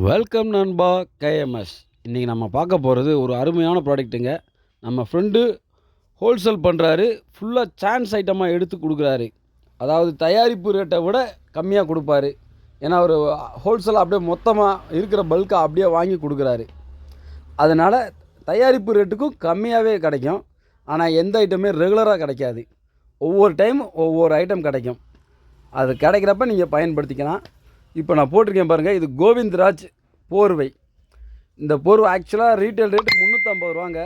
Welcome நண்பா KMS. இன்றைக்கி நம்ம பார்க்க போகிறது ஒரு அருமையான ப்ராடக்ட்டுங்க. நம்ம ஃப்ரெண்டு ஹோல்சேல் பண்ணுறாரு, ஃபுல்லாக சான்ஸ் ஐட்டமாக எடுத்து கொடுக்குறாரு. அதாவது தயாரிப்பு ரேட்டை விட கம்மியாக கொடுப்பாரு. ஏன்னா அவர் ஹோல்சேலாக அப்படியே மொத்தமாக இருக்கிற பல்காக அப்படியே வாங்கி கொடுக்குறாரு. அதனால் தயாரிப்பு ரேட்டுக்கும் கம்மியாகவே கிடைக்கும். ஆனால் எந்த ஐட்டமே ரெகுலராக கிடைக்காது. ஒவ்வொரு டைம் ஒவ்வொரு ஐட்டம் கிடைக்கும். அது கிடைக்கிறப்ப நீங்கள் பயன்படுத்திக்கலாம். இப்போ நான் போட்டிருக்கேன் பாருங்கள், இது கோவிந்த்ராஜ் போர்வை. இந்த போர்வை ஆக்சுவலாக ரீட்டைல் ரேட்டு 350 ரூபாங்க.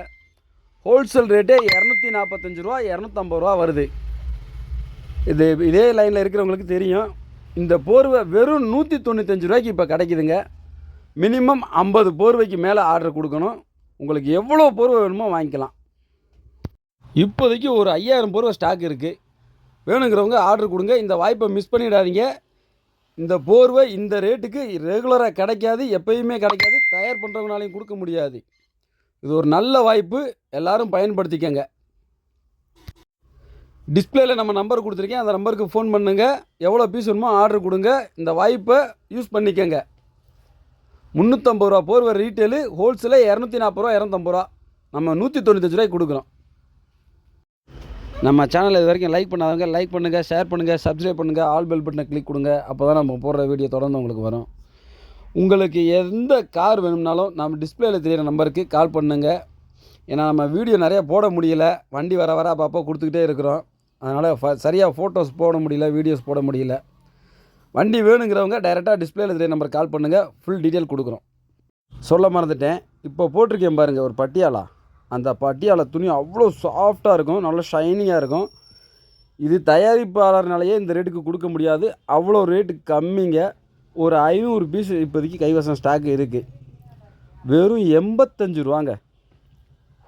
ஹோல்சேல் ரேட்டே 245 ரூபா 250 ரூபா வருது. இதே லைனில் இருக்கிறவங்களுக்கு தெரியும். இந்த போர்வை வெறும் 195 ரூபாய்க்கு இப்போ கிடைக்குதுங்க. மினிமம் 50 போர்வைக்கு மேலே ஆர்டர் கொடுக்கணும். உங்களுக்கு எவ்வளோ போர்வை வேணுமோ வாங்கிக்கலாம். இப்போதைக்கு ஒரு 5000 போர்வை ஸ்டாக் இருக்குது. வேணுங்கிறவங்க ஆர்டர் கொடுங்க. இந்த வாய்ப்பை மிஸ் பண்ணிடாதீங்க. இந்த போர்வை இந்த ரேட்டுக்கு ரெகுலராக கிடைக்காது, எப்பயுமே கிடைக்காது, தயார் பண்ணுறவங்களாலையும் கொடுக்க முடியாது. இது ஒரு நல்ல வாய்ப்பு, எல்லோரும் பயன்படுத்திக்கங்க. டிஸ்பிளேயில் நம்ம நம்பர் கொடுத்துருக்கேன், அந்த நம்பருக்கு ஃபோன் பண்ணுங்கள். எவ்வளோ பீஸ் வேணுமோ ஆர்டர் கொடுங்க. இந்த வாய்ப்பை யூஸ் பண்ணிக்கங்க. 350 ரூபா போர்வை ரீட்டெயிலு, ஹோல்சேலில் 240 ரூபா 250 ரூபா. நம்ம 195 ரூபாய்க்கு கொடுக்குறோம். நம்ம சேனலை இது வரைக்கும் லைக் பண்ணாதவங்க லைக் பண்ணுங்கள், ஷேர் பண்ணுங்கள், சப்ஸ்கிரைப் பண்ணுங்கள், ஆல் பெல் பட்டனை கிளிக் கொடுங்க. அப்போ தான் நம்ம போடுற வீடியோ தொடர்ந்து உங்களுக்கு வரும். உங்களுக்கு எந்த கார் வேணும்னாலும் நம்ம டிஸ்பிளேயில் தெரியிற நம்பருக்கு கால் பண்ணுங்கள். ஏன்னா நம்ம வீடியோ நிறையா போட முடியல, வண்டி வர அப்பப்போ கொடுத்துக்கிட்டே இருக்கிறோம். அதனால் சரியாக ஃபோட்டோஸ் போட முடியல, வீடியோஸ் போட முடியல. வண்டி வேணுங்கிறவங்க டைரெக்டாக டிஸ்பிளேயில் தெரியிற நம்பருக்கு கால் பண்ணுங்கள். ஃபுல் டீட்டெயில் கொடுக்குறோம். சொல்ல மறந்துட்டேன், இப்போ போட்டிருக்கேன் பாருங்கள் ஒரு பட்டியாலா. அந்த பட்டியால துணி அவ்வளோ சாஃப்டாக இருக்கும், நல்லா ஷைனிங்காக இருக்கும். இது தயாரிப்பாளர்னாலேயே இந்த ரேட்டுக்கு கொடுக்க முடியாது, அவ்வளோ ரேட்டு கம்மிங்க. ஒரு 500 பீஸ் இப்போதைக்கு கைவசம் ஸ்டாக் இருக்குது. வெறும் 85 ரூபாங்க.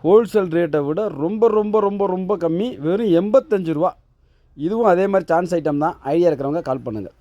ஹோல்சேல் ரேட்டை விட ரொம்ப ரொம்ப ரொம்ப ரொம்ப கம்மி, வெறும் 85 ரூபா. இதுவும் அதே மாதிரி சான்ஸ் ஐட்டம் தான். ஐடியா இருக்கிறவங்க கால் பண்ணுங்கள்.